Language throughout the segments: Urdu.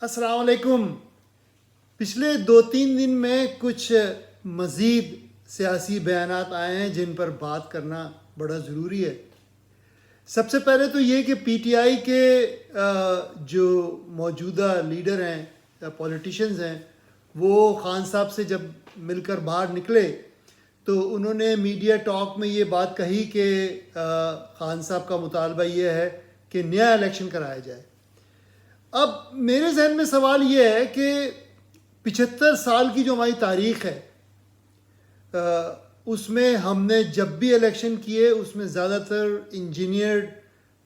السلام علیکم۔ پچھلے 2-3 دن میں کچھ مزید سیاسی بیانات آئے ہیں جن پر بات کرنا بڑا ضروری ہے۔ سب سے پہلے تو یہ کہ پی ٹی آئی کے جو موجودہ لیڈر ہیں، پولیٹیشنز ہیں، وہ خان صاحب سے جب مل کر باہر نکلے تو انہوں نے میڈیا ٹاک میں یہ بات کہی کہ خان صاحب کا مطالبہ یہ ہے کہ نیا الیکشن کرایا جائے۔ اب میرے ذہن میں سوال یہ ہے کہ 75 سال کی جو ہماری تاریخ ہے اس میں ہم نے جب بھی الیکشن کیے اس میں زیادہ تر انجینئرڈ،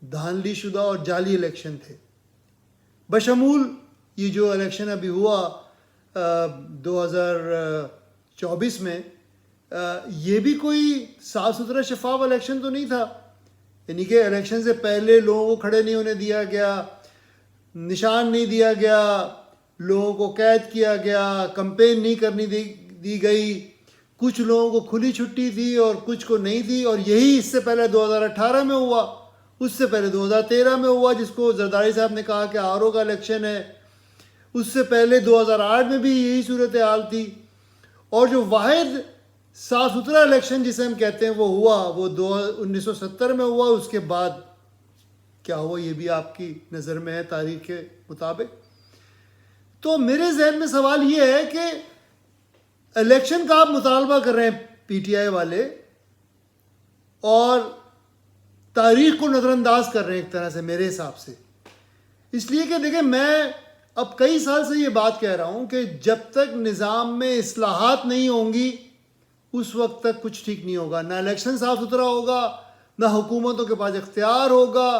دھاندلی شدہ اور جعلی الیکشن تھے، بشمول یہ جو الیکشن ابھی ہوا 2024 میں، یہ بھی کوئی صاف ستھرا شفاف الیکشن تو نہیں تھا۔ یعنی کہ الیکشن سے پہلے لوگوں کو کھڑے نہیں ہونے دیا گیا، نشان نہیں دیا گیا، لوگوں کو قید کیا گیا، کمپین نہیں کرنی دی گئی، کچھ لوگوں کو کھلی چھٹی تھی اور کچھ کو نہیں تھی، اور یہی اس سے پہلے 2018 میں ہوا، اس سے پہلے 2013 میں ہوا جس کو زرداری صاحب نے کہا کہ آر او کا الیکشن ہے، اس سے پہلے 2008 میں بھی یہی صورتحال تھی، اور جو واحد صاف ستھرا الیکشن جسے ہم کہتے ہیں وہ ہوا، وہ 1970 میں ہوا۔ اس کے بعد کیا ہوا یہ بھی آپ کی نظر میں ہے تاریخ کے مطابق۔ تو میرے ذہن میں سوال یہ ہے کہ الیکشن کا آپ مطالبہ کر رہے ہیں پی ٹی آئی والے، اور تاریخ کو نظر انداز کر رہے ہیں ایک طرح سے میرے حساب سے، اس لیے کہ دیکھیں میں اب کئی سال سے یہ بات کہہ رہا ہوں کہ جب تک نظام میں اصلاحات نہیں ہوں گی اس وقت تک کچھ ٹھیک نہیں ہوگا، نہ الیکشن صاف ستھرا ہوگا، نہ حکومتوں کے پاس اختیار ہوگا،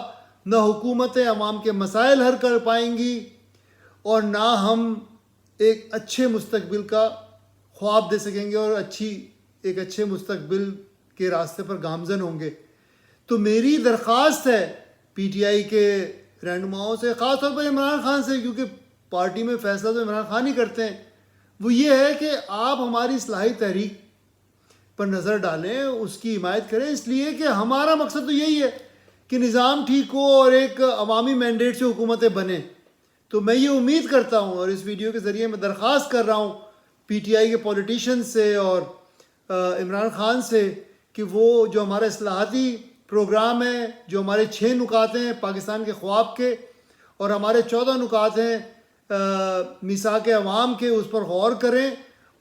نہ حکومتیں عوام کے مسائل حل کر پائیں گی، اور نہ ہم ایک اچھے مستقبل کا خواب دے سکیں گے اور ایک اچھے مستقبل کے راستے پر گامزن ہوں گے۔ تو میری درخواست ہے پی ٹی آئی کے رہنماؤں سے، خاص طور پر عمران خان سے، کیونکہ پارٹی میں فیصلہ تو عمران خان ہی کرتے ہیں، وہ یہ ہے کہ آپ ہماری اصلاحی تحریک پر نظر ڈالیں، اس کی حمایت کریں، اس لیے کہ ہمارا مقصد تو یہی ہے کہ نظام ٹھیک ہو اور ایک عوامی مینڈیٹ سے حکومتیں بنیں۔ تو میں یہ امید کرتا ہوں اور اس ویڈیو کے ذریعے میں درخواست کر رہا ہوں پی ٹی آئی کے پولیٹیشین سے اور عمران خان سے کہ وہ جو ہمارا اصلاحاتی پروگرام ہے، جو ہمارے 6 نکات ہیں پاکستان کے خواب کے، اور ہمارے 14 نکات ہیں میثاق عوام کے، اس پر غور کریں،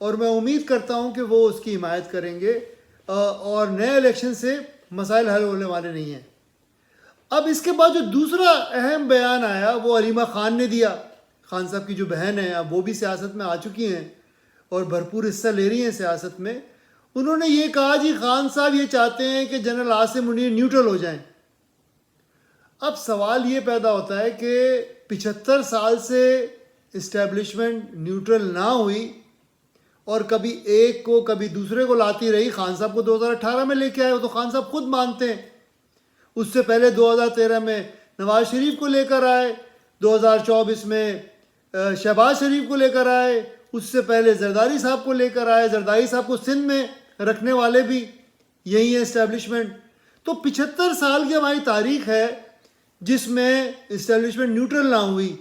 اور میں امید کرتا ہوں کہ وہ اس کی حمایت کریں گے، اور نئے الیکشن سے مسائل حل ہونے والے نہیں ہیں۔ اب اس کے بعد جو دوسرا اہم بیان آیا وہ علیمہ خان نے دیا، خان صاحب کی جو بہن ہیں، اب وہ بھی سیاست میں آ چکی ہیں اور بھرپور حصہ لے رہی ہیں سیاست میں۔ انہوں نے یہ کہا جی خان صاحب یہ چاہتے ہیں کہ جنرل عاصم منیر نیوٹرل ہو جائیں۔ اب سوال یہ پیدا ہوتا ہے کہ 75 سال سے اسٹیبلشمنٹ نیوٹرل نہ ہوئی اور کبھی ایک کو کبھی دوسرے کو لاتی رہی۔ خان صاحب کو 2018 میں لے کے آئے، وہ تو خان صاحب خود مانتے ہیں۔ اس سے پہلے 2013 میں نواز شریف کو لے کر آئے، 2024 میں شہباز شریف کو لے کر آئے، اس سے پہلے زرداری صاحب کو لے کر آئے۔ زرداری صاحب کو سندھ میں رکھنے والے بھی یہی ہے اسٹیبلشمنٹ۔ تو 75 سال کی ہماری تاریخ ہے جس میں اسٹیبلشمنٹ نیوٹرل نہ ہوئی،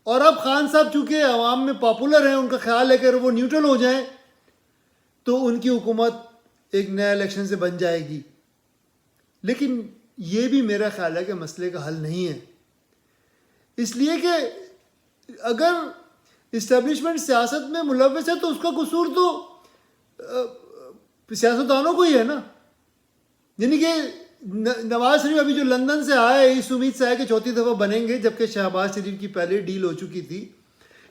اور اب خان صاحب چونکہ عوام میں پاپولر ہیں، ان کا خیال ہے کہ وہ نیوٹرل ہو جائیں تو ان کی حکومت ایک نیا الیکشن سے بن جائے گی۔ لیکن یہ بھی میرا خیال ہے کہ مسئلے کا حل نہیں ہے، اس لیے کہ اگر اسٹیبلشمنٹ سیاست میں ملوث ہے تو اس کا قصور تو سیاستدانوں کو ہی ہے نا۔ یعنی کہ نواز شریف ابھی جو لندن سے آئے اس امید سے آئے کہ چوتھی دفعہ بنیں گے، جبکہ شہباز شریف کی پہلے ڈیل ہو چکی تھی۔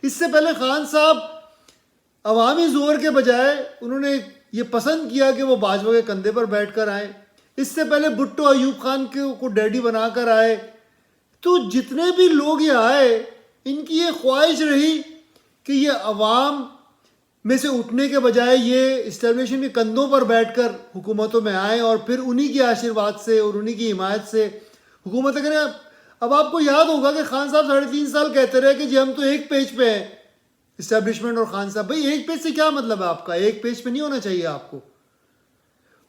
اس سے پہلے خان صاحب عوامی زور کے بجائے انہوں نے یہ پسند کیا کہ وہ باجوہ کے کندھے پر بیٹھ کر آئیں۔ اس سے پہلے بھٹو ایوب خان کو ڈیڈی بنا کر آئے۔ تو جتنے بھی لوگ یہ آئے ان کی یہ خواہش رہی کہ یہ عوام میں سے اٹھنے کے بجائے یہ اسٹیبلشمنٹ کے کندھوں پر بیٹھ کر حکومتوں میں آئیں، اور پھر انہی کے آشیرواد سے اور انہی کی حمایت سے حکومتیں کریں۔ اب آپ کو یاد ہوگا کہ خان صاحب 3.5 سال کہتے رہے کہ جی ہم تو ایک پیج پہ ہیں اسٹیبلشمنٹ اور خان صاحب۔ بھائی ایک پیج سے کیا مطلب ہے آپ کا؟ ایک پیج پہ نہیں ہونا چاہیے آپ کو،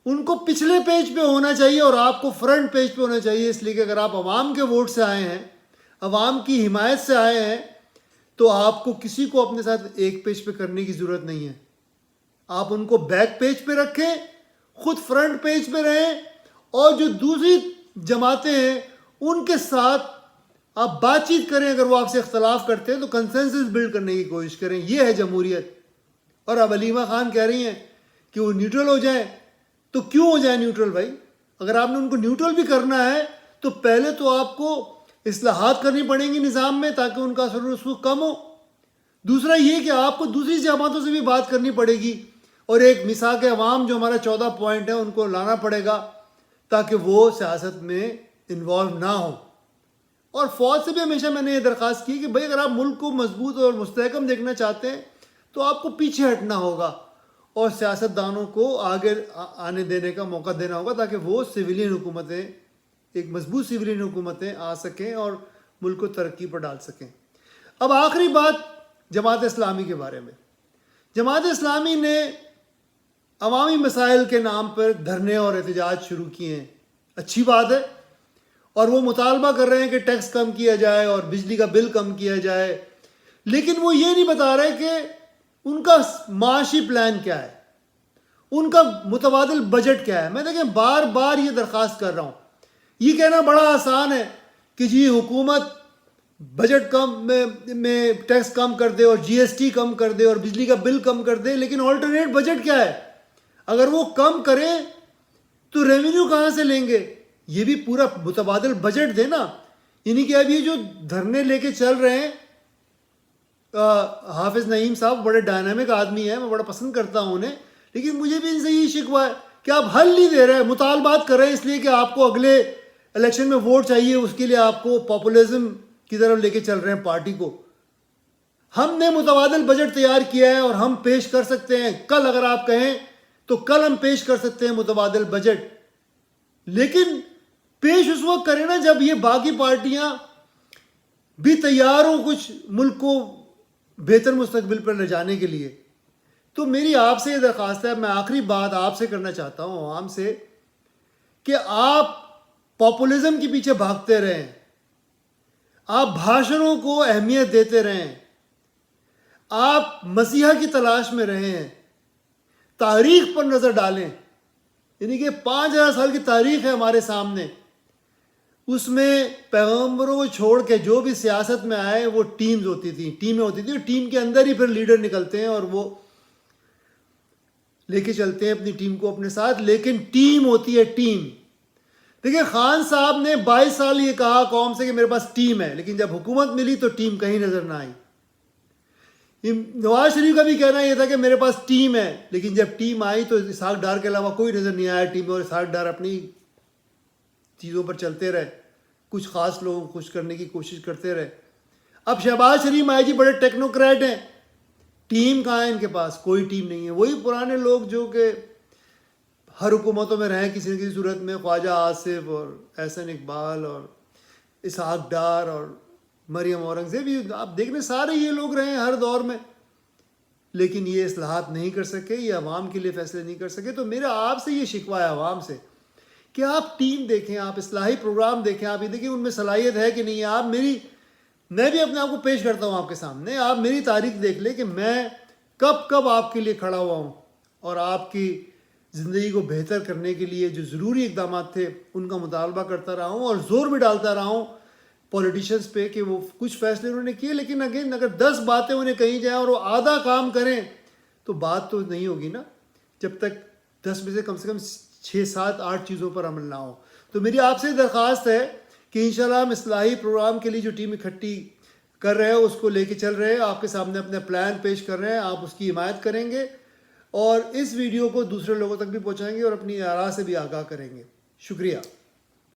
ان کو پچھلے پیج پہ ہونا چاہیے اور آپ کو فرنٹ پیج پہ ہونا چاہیے، اس لیے کہ اگر آپ عوام کے ووٹ سے آئے ہیں، عوام کی حمایت سے آئے ہیں، تو آپ کو کسی کو اپنے ساتھ ایک پیج پہ کرنے کی ضرورت نہیں ہے. آپ ان کو بیک پیج پہ رکھیں, خود فرنٹ پیج پہ رہیں, اور جو دوسری جماعتیں ہیں ان کے ساتھ آپ بات چیت کریں. اگر وہ آپ سے اختلاف کرتے ہیں تو کنسنسس بلڈ کرنے کی کوشش کریں. یہ ہے جمہوریت. اور اب علیمہ خان کہہ رہی ہیں کہ وہ نیوٹرل ہو جائیں, تو کیوں ہو جائیں نیوٹرل بھائی؟ اگر آپ نے ان کو نیوٹرل بھی کرنا ہے تو پہلے تو آپ کو اصلاحات کرنی پڑیں گی نظام میں تاکہ ان کا اثر و رسوخ کم ہو. دوسرا یہ کہ آپ کو دوسری جماعتوں سے بھی بات کرنی پڑے گی, اور ایک میثاق عوام جو ہمارا 14 پوائنٹ ہے ان کو لانا پڑے گا تاکہ وہ سیاست میں انوالو نہ ہوں. اور فوج سے بھی ہمیشہ میں نے یہ درخواست کی کہ بھائی اگر آپ ملک کو مضبوط اور مستحکم دیکھنا چاہتے ہیں تو آپ کو پیچھے ہٹنا ہوگا اور سیاستدانوں کو آگے آنے دینے کا موقع دینا ہوگا تاکہ وہ سویلین حکومتیں, ایک مضبوط سویلین حکومتیں آ سکیں اور ملک کو ترقی پر ڈال سکیں. اب آخری بات جماعت اسلامی کے بارے میں. جماعت اسلامی نے عوامی مسائل کے نام پر دھرنے اور احتجاج شروع کیے ہیں. اچھی بات ہے, اور وہ مطالبہ کر رہے ہیں کہ ٹیکس کم کیا جائے اور بجلی کا بل کم کیا جائے, لیکن وہ یہ نہیں بتا رہے کہ ان کا معاشی پلان کیا ہے, ان کا متبادل بجٹ کیا ہے. میں دیکھیں بار بار یہ درخواست کر رہا ہوں. یہ کہنا بڑا آسان ہے کہ جی حکومت بجٹ کم میں ٹیکس کم کر دے اور جی ایس ٹی کم کر دے اور بجلی کا بل کم کر دے, لیکن آلٹرنیٹ بجٹ کیا ہے؟ اگر وہ کم کریں تو ریونیو کہاں سے لیں گے؟ یہ بھی پورا متبادل بجٹ دے نا. یعنی کہ اب یہ جو دھرنے لے کے چل رہے ہیں, حافظ نعیم صاحب بڑے ڈائنامک آدمی ہیں, میں بڑا پسند کرتا ہوں انہیں, لیکن مجھے بھی ان سے یہ شکوہ ہے کہ آپ حل نہیں دے رہے. مطالبات کر رہے ہیں اس لیے کہ آپ کو اگلے الیکشن میں ووٹ چاہیے, اس کے لیے آپ کو پاپولزم کی طرف لے کے چل رہے ہیں پارٹی کو. ہم نے متبادل بجٹ تیار کیا ہے اور ہم پیش کر سکتے ہیں کل, اگر آپ کہیں تو کل ہم پیش کر سکتے ہیں متبادل بجٹ, لیکن پیش اس وقت کریں نا جب یہ باقی پارٹیاں بھی تیار ہوں کچھ ملک کو بہتر مستقبل پر لے جانے کے لیے. تو میری آپ سے یہ درخواست ہے, میں آخری بات آپ سے کرنا چاہتا ہوں, عوام سے, کہ آپ پاپولزم کے پیچھے بھاگتے رہیں, آپ بھاشنوں کو اہمیت دیتے رہیں, آپ مسیحا کی تلاش میں رہیں, تاریخ پر نظر ڈالیں. یعنی کہ 5000 سال کی تاریخ ہے ہمارے سامنے, اس میں پیغمبروں کو چھوڑ کے جو بھی سیاست میں آئے وہ ٹیمز ہوتی تھیں, ٹیمیں ہوتی تھیں, اور ٹیم کے اندر ہی پھر لیڈر نکلتے ہیں اور وہ لے کے چلتے ہیں اپنی ٹیم کو اپنے ساتھ. لیکن ٹیم ہوتی ہے ٹیم. دیکھیں خان صاحب نے 22 سال یہ کہا قوم سے کہ میرے پاس ٹیم ہے, لیکن جب حکومت ملی تو ٹیم کہیں نظر نہ آئی. نواز شریف کا بھی کہنا یہ تھا کہ میرے پاس ٹیم ہے, لیکن جب ٹیم آئی تو اسحاق ڈار کے علاوہ کوئی نظر نہیں آیا ٹیم میں, اور اسحاق ڈار اپنی چیزوں پر چلتے رہے, کچھ خاص لوگوں کو خوش کرنے کی کوشش کرتے رہے. اب شہباز شریف آئے جی بڑے ٹیکنوکریٹ ہیں, ٹیم کہاں ہے ان کے پاس؟ کوئی ٹیم نہیں ہے. وہی پرانے لوگ جو کہ ہر حکومتوں میں رہیں کسی نہ کسی صورت میں, خواجہ آصف اور احسن اقبال اور اسحاق ڈار اور مریم اورنگزیب, آپ دیکھ رہے سارے یہ لوگ رہے ہیں ہر دور میں, لیکن یہ اصلاحات نہیں کر سکے, یہ عوام کے لیے فیصلے نہیں کر سکے. تو میرا آپ سے یہ شکوہ ہے عوام سے کہ آپ ٹیم دیکھیں, آپ اصلاحی پروگرام دیکھیں, آپ یہ دیکھیں ان میں صلاحیت ہے کہ نہیں ہے. آپ میں بھی اپنے آپ کو پیش کرتا ہوں آپ کے سامنے, آپ میری تاریخ دیکھ لیں کہ میں کب آپ کے لیے کھڑا ہوا ہوں, اور آپ کی زندگی کو بہتر کرنے کے لیے جو ضروری اقدامات تھے ان کا مطالبہ کرتا رہا ہوں, اور زور بھی ڈالتا رہا ہوں پولیٹیشنز پہ کہ وہ کچھ فیصلے انہوں نے کیے, لیکن اگین اگر 10 باتیں انہیں کہی جائیں اور وہ آدھا کام کریں تو بات تو نہیں ہوگی نا, جب تک 10 میں سے کم 6, 7, 8 چیزوں پر عمل نہ ہو. تو میری آپ سے درخواست ہے کہ انشاءاللہ ہم اصلاحی پروگرام کے لیے جو ٹیم اکٹھی کر رہے ہیں اس کو لے کے چل رہے ہیں, آپ کے سامنے اپنے پلان پیش کر رہے ہیں, آپ اس کی حمایت کریں گے اور اس ویڈیو کو دوسرے لوگوں تک بھی پہنچائیں گے اور اپنی آراء سے بھی آگاہ کریں گے. شکریہ.